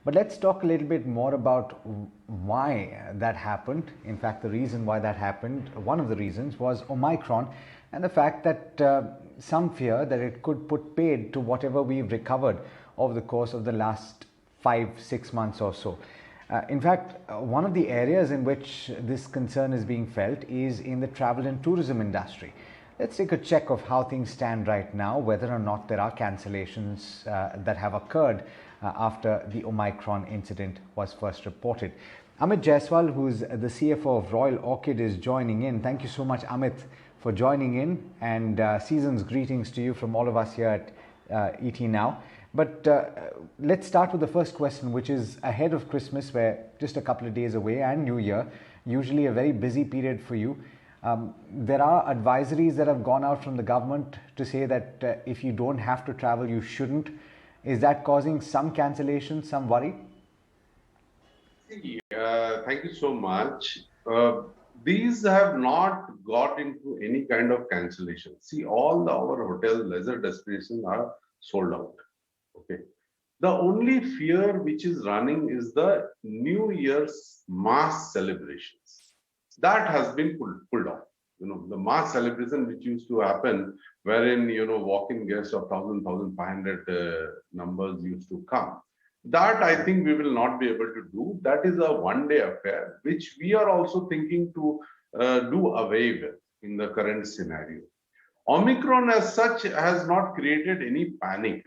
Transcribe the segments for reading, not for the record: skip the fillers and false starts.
But let's talk a little bit more about why that happened. In fact, the reason why that happened, one of the reasons was Omicron, and the fact that some fear that it could put paid to whatever we've recovered over the course of the last 5-6 months or so. In fact, one of the areas in which this concern is being felt is in the travel and tourism industry. Let's take a check of how things stand right now, whether or not there are cancellations that have occurred after the Omicron incident was first reported. Amit Jaiswal, who's the CFO of Royal Orchid, is joining in. Thank you so much, Amit, for joining in, and season's greetings to you from all of us here at ETNOW. But let's start with the first question, which is ahead of Christmas, where just a couple of days away, and New Year, usually a very busy period for you. There are advisories that have gone out from the government to say that if you don't have to travel, you shouldn't. Is that causing some cancellation, some worry? Thank you so much. These have not got into any kind of cancellation. See, all our hotel leisure destinations are sold out. Okay. The only fear which is running is the New Year's mass celebrations. That has been pulled off. The mass celebration which used to happen, wherein, walk-in guests of 1,500 numbers used to come. That I think we will not be able to do. That is a one-day affair, which we are also thinking to do away with in the current scenario. Omicron as such has not created any panic,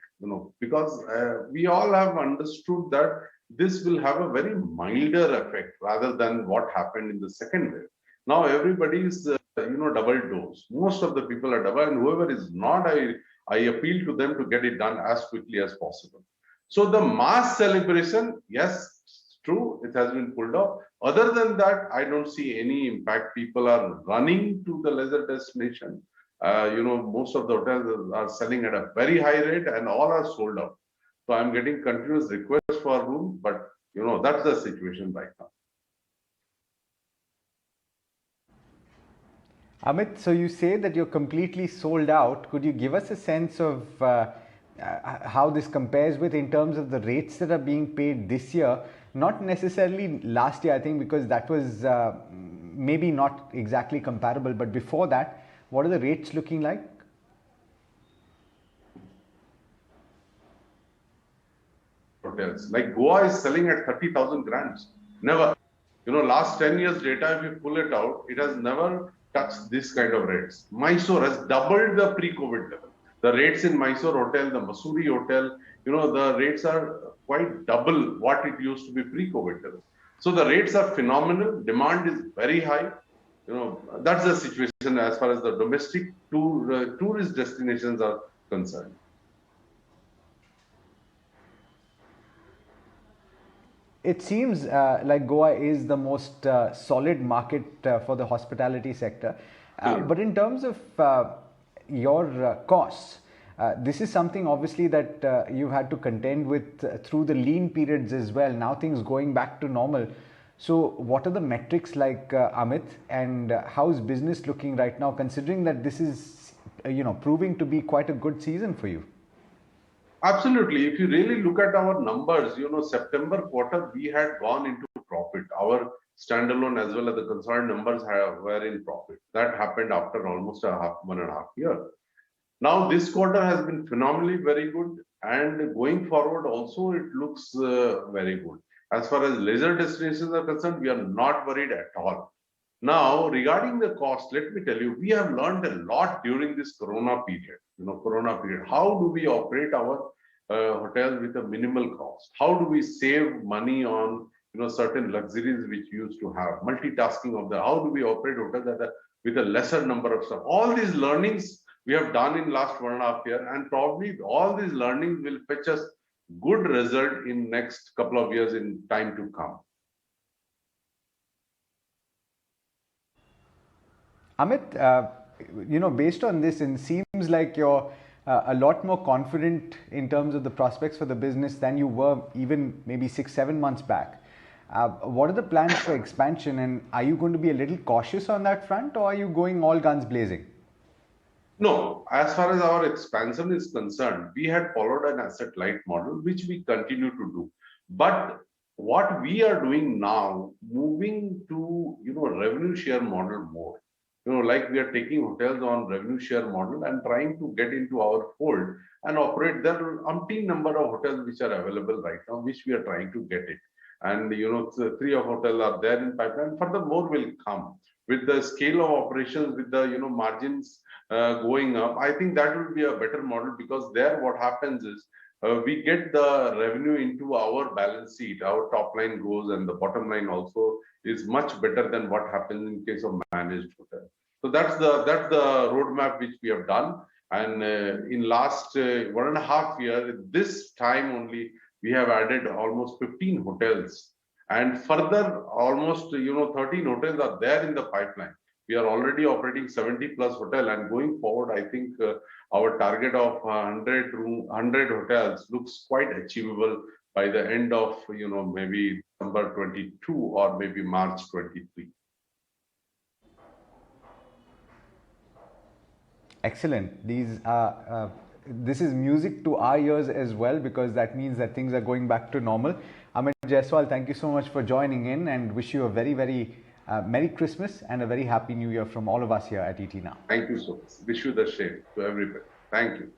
because we all have understood that this will have a very milder effect rather than what happened in the second wave. Now everybody is, double dose. Most of the people are double, and whoever is not, I appeal to them to get it done as quickly as possible. So the mass celebration, yes, true, it has been pulled off. Other than that, I don't see any impact. People are running to the leisure destination. Most of the hotels are selling at a very high rate, and all are sold out. So I'm getting continuous requests for room, but that's the situation right now. Amit, so you say that you're completely sold out. Could you give us a sense of how this compares with in terms of the rates that are being paid this year? Not necessarily last year, I think, because that was maybe not exactly comparable, but before that, what are the rates looking like? Hotels like Goa is selling at 30,000 grams. Never. Last 10 years data, if you pull it out, it has never touched this kind of rates. Mysore has doubled the pre-COVID level. The rates in Mysore hotel, the Mussoorie hotel, the rates are quite double what it used to be pre-COVID level. So the rates are phenomenal. Demand is very high. That's the situation as far as the domestic tourist destinations are concerned. It seems like Goa is the most solid market for the hospitality sector. But in terms of your costs, this is something obviously that you had to contend with through the lean periods as well. Now things going back to normal. So what are the metrics like, Amit, and how's business looking right now, considering that this is, proving to be quite a good season for you? Absolutely. If you really look at our numbers, September quarter, we had gone into profit. Our standalone as well as the consolidated numbers were in profit. That happened after almost 1.5 years. Now, this quarter has been phenomenally very good. And going forward also, it looks very good. As far as leisure destinations are concerned, we are not worried at all. Now, regarding the cost, let me tell you, we have learned a lot during this Corona period. How do we operate our hotel with a minimal cost? How do we save money on certain luxuries which we used to have? Multitasking of how do we operate hotels with a lesser number of staff? All these learnings we have done in last 1.5 years, and probably all these learnings will fetch us good result in next couple of years in time to come. Amit, based on this, it seems like you're a lot more confident in terms of the prospects for the business than you were even maybe 6-7 months back. What are the plans for expansion, and are you going to be a little cautious on that front, or are you going all guns blazing? No, as far as our expansion is concerned, we had followed an asset light model, which we continue to do. But what we are doing now, moving to revenue share model more. Like we are taking hotels on revenue share model and trying to get into our fold and operate. There are umpteen number of hotels which are available right now, which we are trying to get it. And three of hotels are there in pipeline. Furthermore will come with the scale of operations, with the margins going up. I think that will be a better model, because there what happens is we get the revenue into our balance sheet, our top line goes, and the bottom line also is much better than what happens in case of managed hotel. So that's the roadmap which we have done. And in last 1.5 years, this time only, we have added almost 15 hotels, and further almost 13 hotels are there in the pipeline. We are already operating 70 plus hotel, and going forward, I think our target of 100 hotels looks quite achievable by the end of maybe December 22 or maybe March 23. Excellent. This is music to our ears as well, because that means that things are going back to normal. Amit Jaiswal, thank you so much for joining in, and wish you a very, very Merry Christmas and a very Happy New Year from all of us here at ETNOW. Thank you so much. Wish you the same to everybody. Thank you.